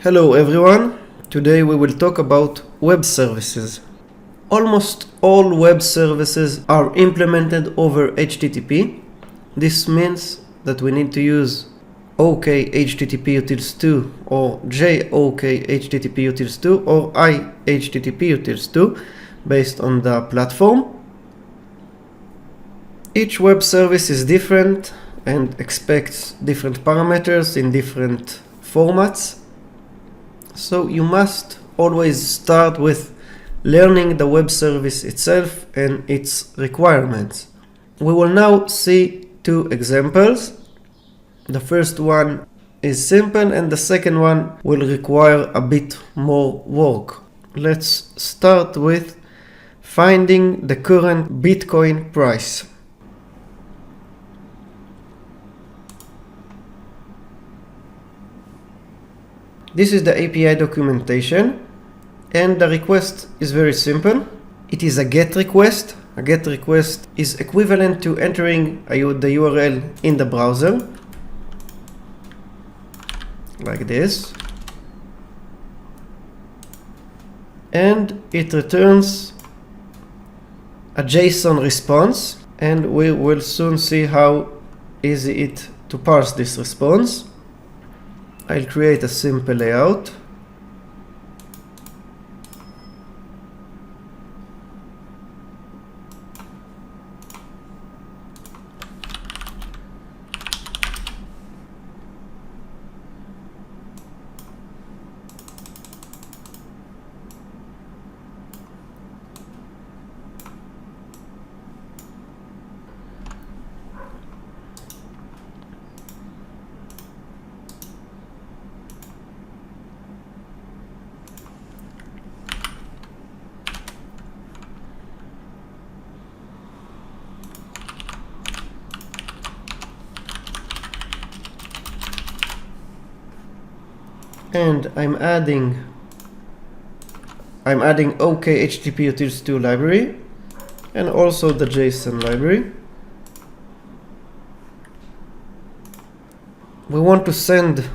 Hello everyone, today we will talk about web services. Almost all web services are implemented over HTTP. This means that we need to use OK HTTP utils 2 or JOK HTTP utils 2 or iHTTP utils 2 based on the platform. Each web service is different and expects different parameters in different formats. So you must always start with learning the web service itself and its requirements. We will now see two examples. The first one is simple and the second one will require a bit more work. Let's start with finding the current Bitcoin price. This is the API documentation, and the request is very simple. It is a GET request. A GET request is equivalent to entering the URL in the browser, like this. And it returns a JSON response, and we will soon see how easy it is to parse this response. I'll create a simple layout. And I'm adding OK HTTP utils 2 library and also the JSON library. We want to send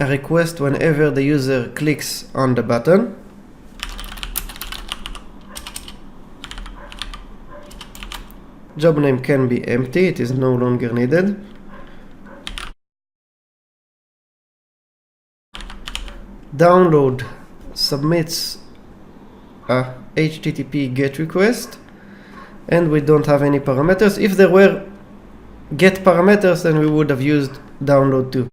a request whenever the user clicks on the button. Job name can be empty, it is no longer needed. Download submits a HTTP GET request, and we don't have any parameters. If there were GET parameters, then we would have used download too.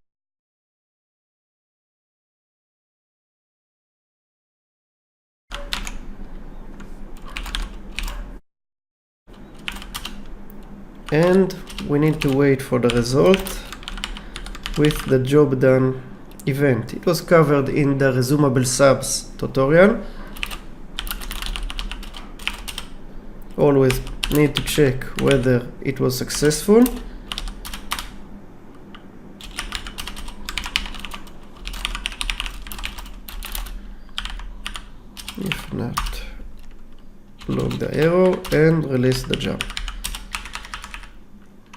And we need to wait for the result with the job done event. It was covered in the resumable subs tutorial. Always need to check whether it was successful. If not, log the error and release the job.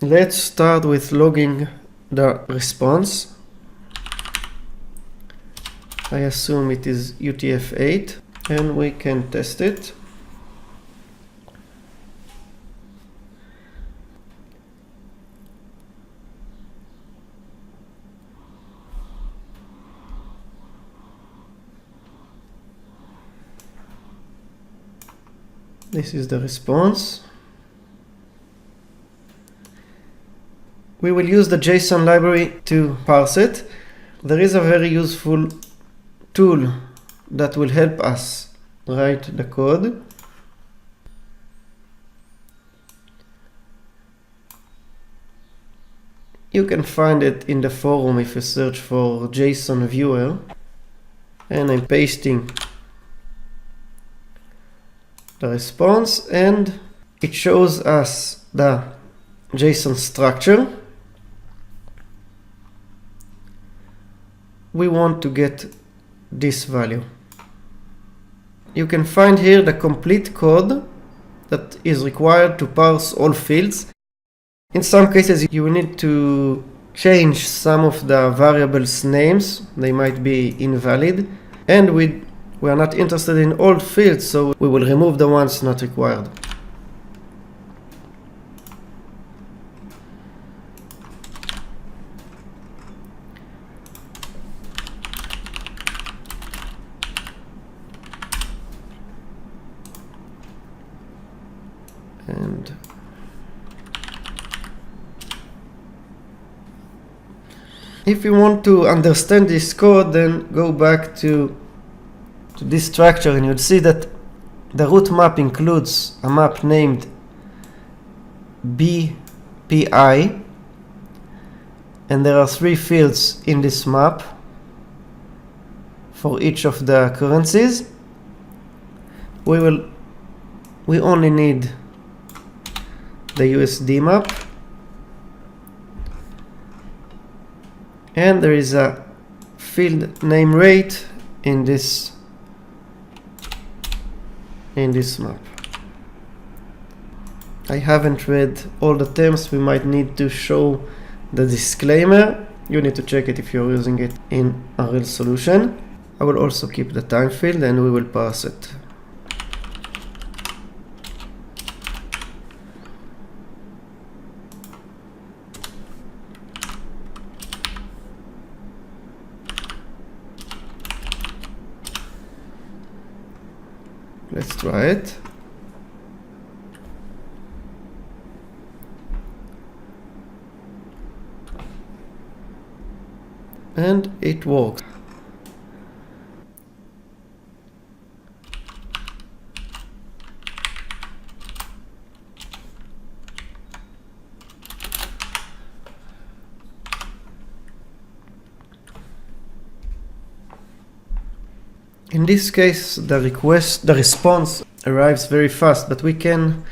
Let's start with logging the response. I assume it is UTF-8 and we can test it. This is the response. We will use the JSON library to parse it. There is a very useful tool that will help us write the code. You can find it in the forum if you search for JSON viewer, and I'm pasting the response and it shows us the JSON structure. We want to get this value. You can find here the complete code that is required to parse all fields. In some cases you will need to change some of the variables names. They might be invalid, and we are not interested in all fields, so we will remove the ones not required. And if you want to understand this code, then go back to this structure and you'll see that the root map includes a map named BPI, and there are 3 fields in this map for each of the currencies. We only need the USD map, and there is a field name rate in this map. I haven't read all the terms. We might need to show the disclaimer. You need to check it if you're using it in a real solution. I will also keep the time field and we will parse it. Let's try it. And it works. In this case, the response arrives very fast, but we can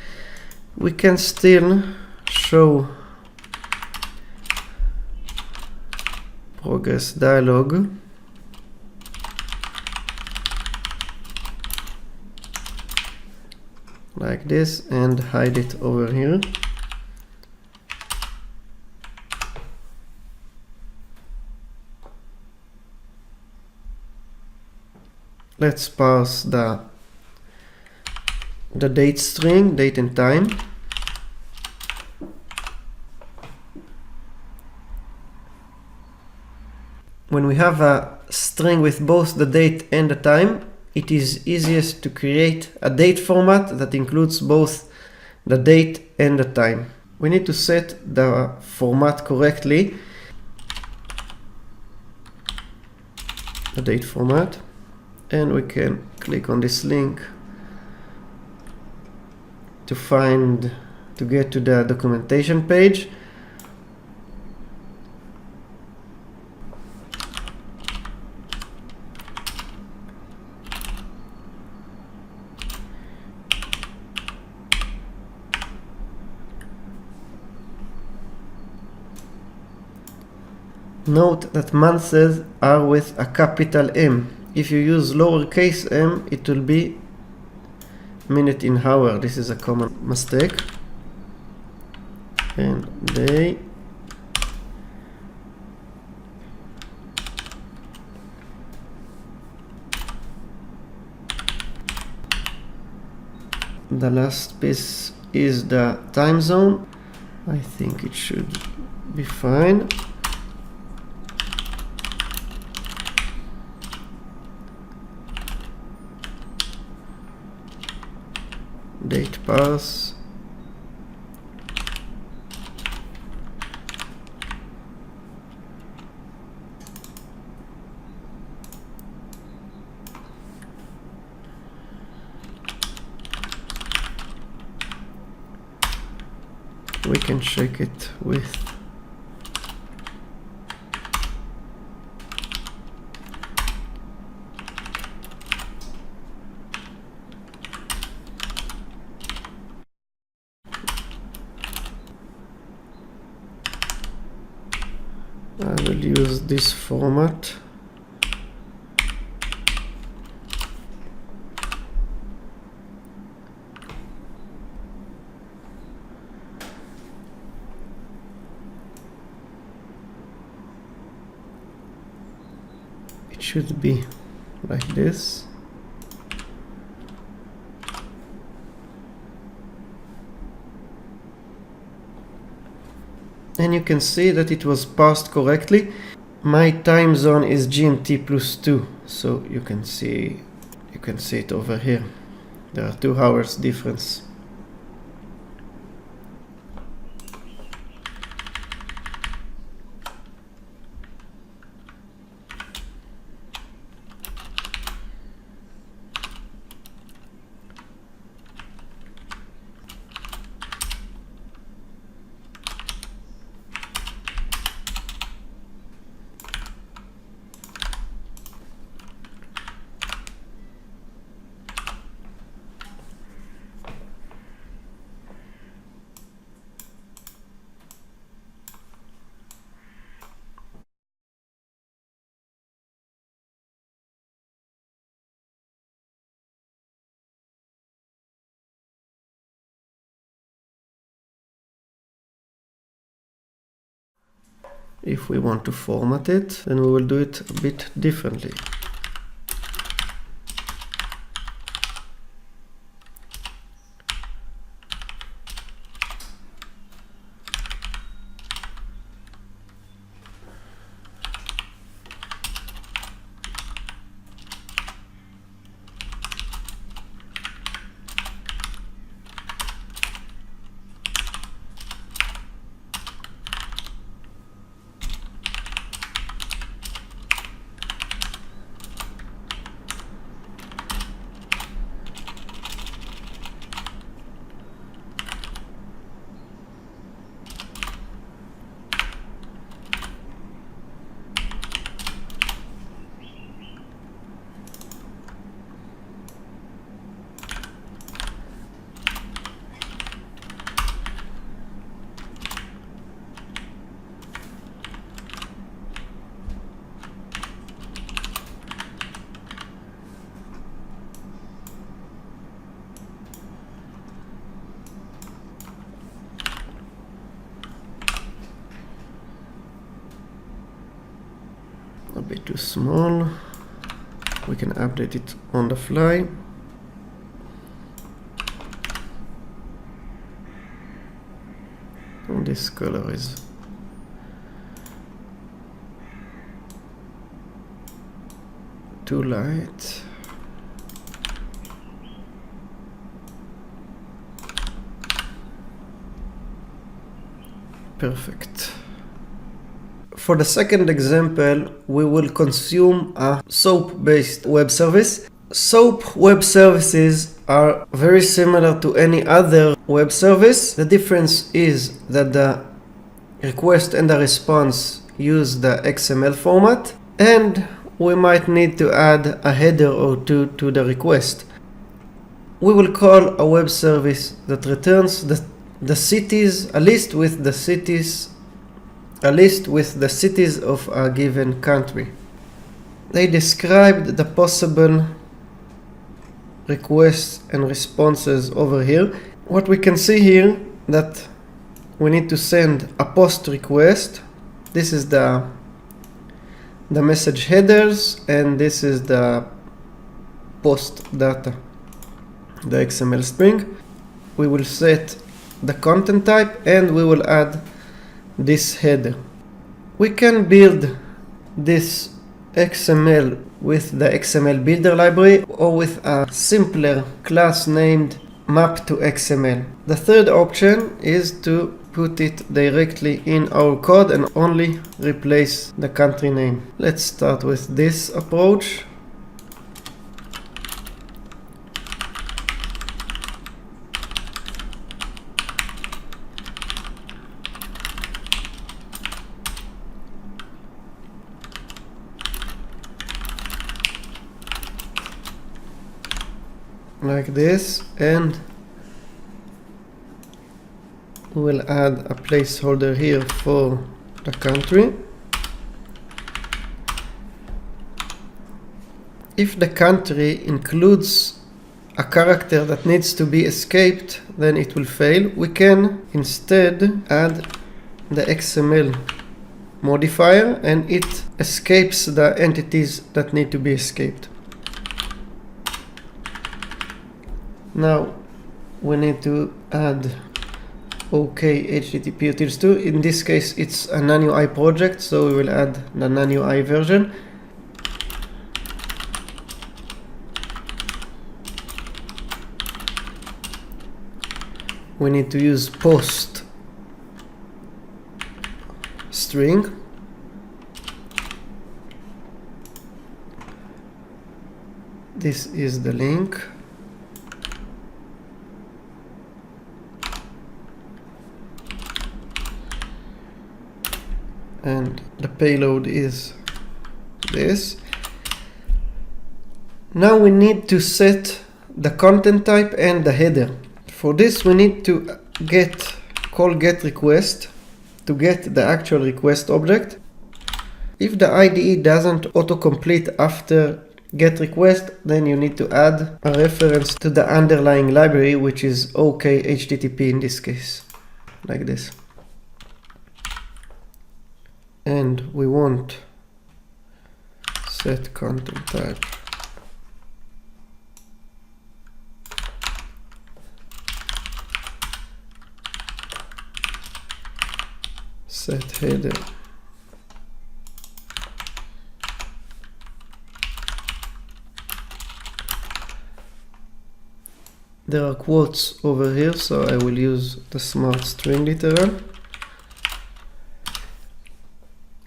still show progress dialog like this and hide it over here. Let's parse the date string, date and time. When we have a string with both the date and the time, it is easiest to create a date format that includes both the date and the time. We need to set the format correctly. The date format. And we can click on this link to get to the documentation page. Note that months are with a capital M. If you use lowercase m, it will be minute in hour. This is a common mistake. And day. The last piece is the time zone. I think it should be fine. Date parse. We can check it with I will use this format. it should be like this. And you can see that it was parsed correctly. My time zone is GMT +2, so you can see it over here. There are 2 hours difference. If we want to format it, then we will do it a bit differently. A bit too small. We can update it on the fly. And this color is too light. Perfect. For the second example, we will consume a SOAP-based web service. SOAP web services are very similar to any other web service. The difference is that the request and the response use the XML format, and we might need to add a header or two to the request. We will call a web service that returns the cities, a list with the cities of a given country. They described the possible requests and responses over here. What we can see here, that we need to send a post request. This is the message headers, and this is the post data, the XML string. We will set the content type, and we will add this header. We can build this XML with the XML builder library or with a simpler class named map to XML. The third option is to put it directly in our code and only replace the country name. Let's start with this approach. Like this, and we will add a placeholder here for the country. If the country includes a character that needs to be escaped, then it will fail. We can instead add the XML modifier, and it escapes the entities that need to be escaped. Now we need to add OK HTTP utils2. In this case it's a NaNoUI project, so we will add the NaNoUI version. We need to use post string. This is the link. And the payload is this. Now we need to set the content type and the header. For this we need to call getRequest to get the actual request object. If the IDE doesn't autocomplete after getRequest, then you need to add a reference to the underlying library, which is OK HTTP in this case, like this. And we want set content type. Set header. There are quotes over here, so I will use the smart string literal.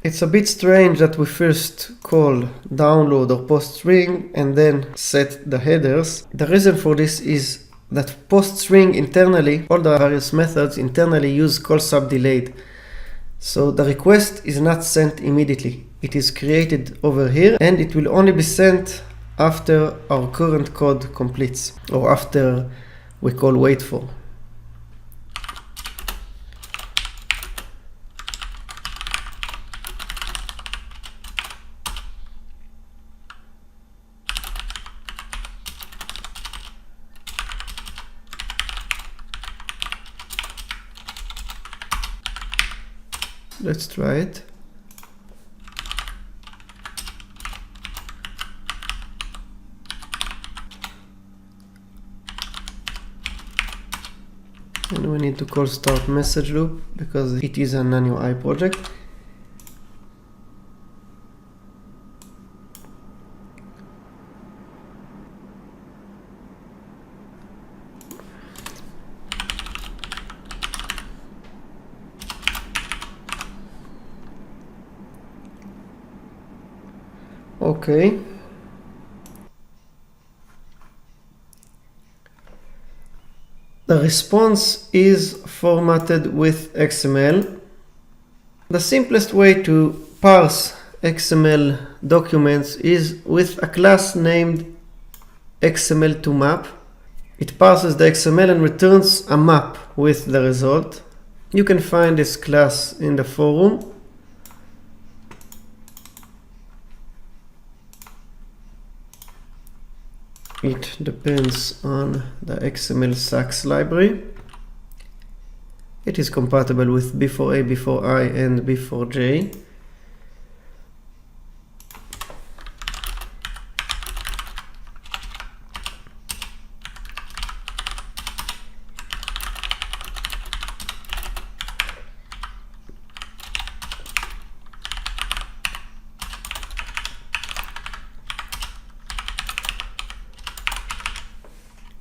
It's a bit strange that we first call download or post string and then set the headers. The reason for this is that post string internally, all the various methods internally use call sub delayed. So the request is not sent immediately. It is created over here and it will only be sent after our current code completes or after we call wait for. Let's try it. And we need to call start message loop because it is a NaNoUI project. Okay. The response is formatted with XML. The simplest way to parse XML documents is with a class named XML2map. It parses the XML and returns a map with the result. You can find this class in the forum. It depends on the XML Sax library. It is compatible with B4A, B4I, and B4J.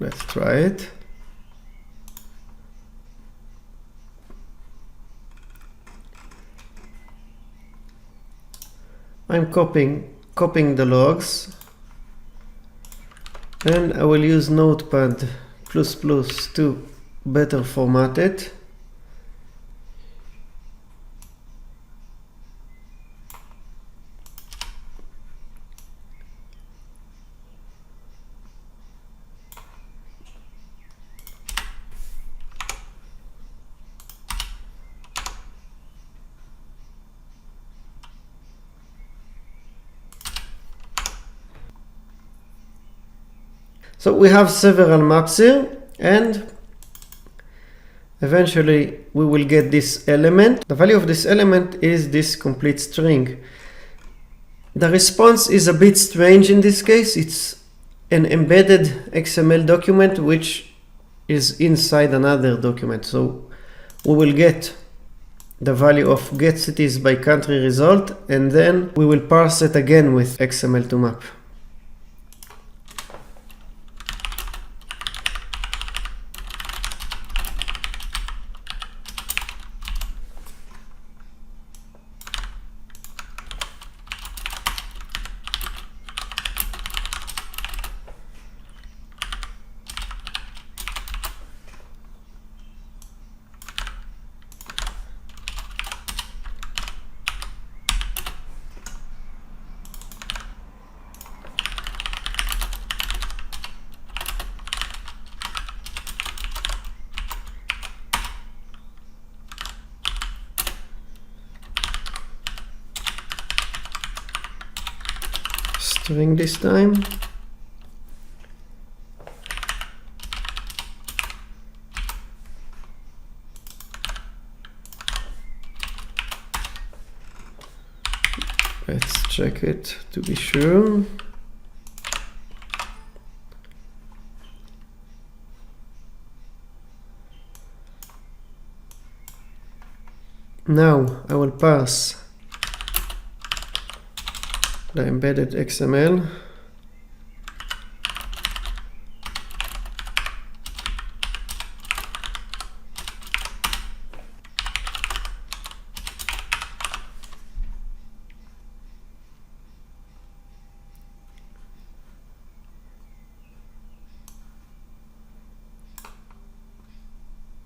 Let's try it. I'm copying the logs, and I will use Notepad++ to better format it. So we have several maps here, and eventually we will get this element. The value of this element is this complete string. The response is a bit strange in this case. It's an embedded XML document which is inside another document. So we will get the value of get cities by country result, and then we will parse it again with XML2Map. String this time. Let's check it to be sure. Now I will parse the embedded XML.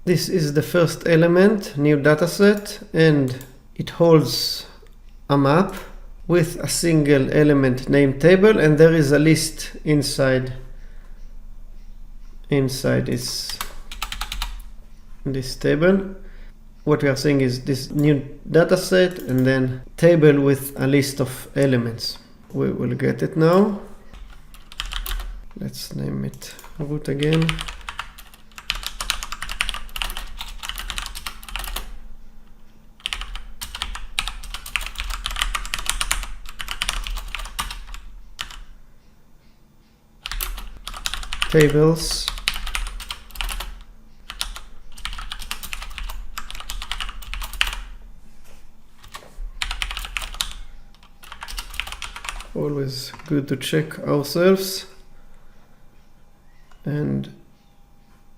This is the first element, new dataset, and it holds a map with a single element named table, and there is a list inside this table. What we are saying is this new dataset and then table with a list of elements. We will get it now. Let's name it root again. Tables. Always good to check ourselves. And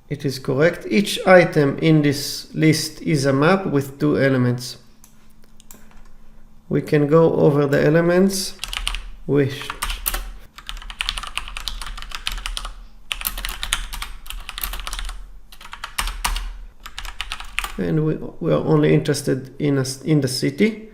it is correct. Each item in this list is a map with two elements. We can go over the elements. And we are only interested in the city.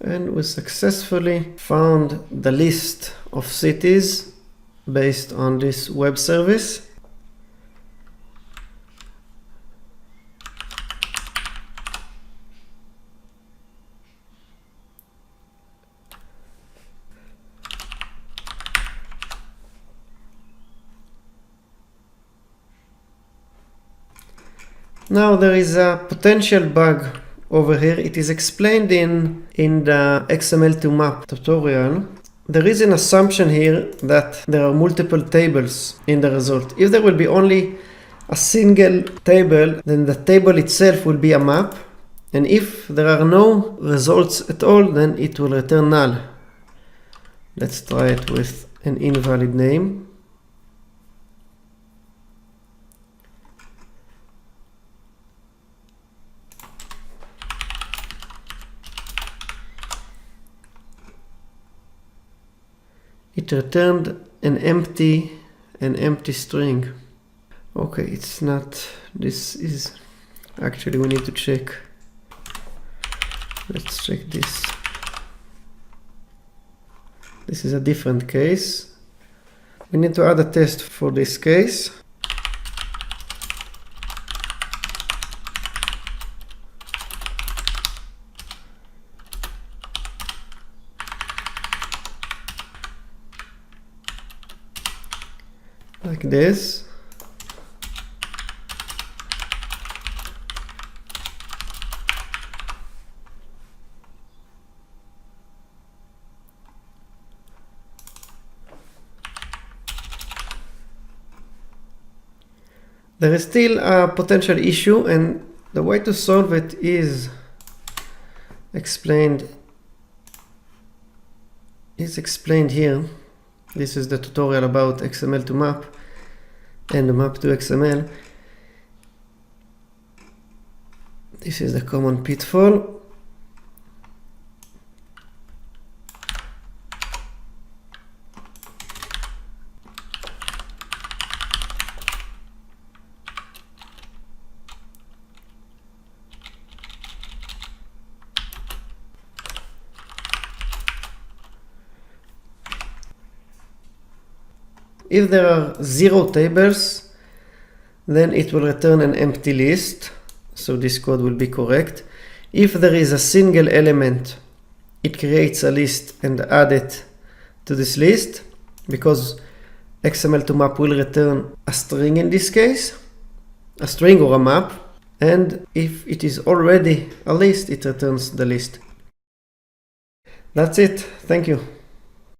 And we successfully found the list of cities based on this web service. Now there is a potential bug over here. It is explained in the XML2Map tutorial. There is an assumption here that there are multiple tables in the result. If there will be only a single table, then the table itself will be a map. And if there are no results at all, then it will return null. Let's try it with an invalid name. It returned an empty string. Okay, it's not, this is, actually we need to check. Let's check this. This is a different case. We need to add a test for this case. like this. There is still a potential issue, and the way to solve it is explained here. This is the tutorial about XML to map and map to XML. This is the common pitfall. If there are 0 tables, then it will return an empty list, so this code will be correct. If there is a single element, it creates a list and adds it to this list, because XML to map will return a string in this case, a string or a map, and if it is already a list, it returns the list. That's it. Thank you.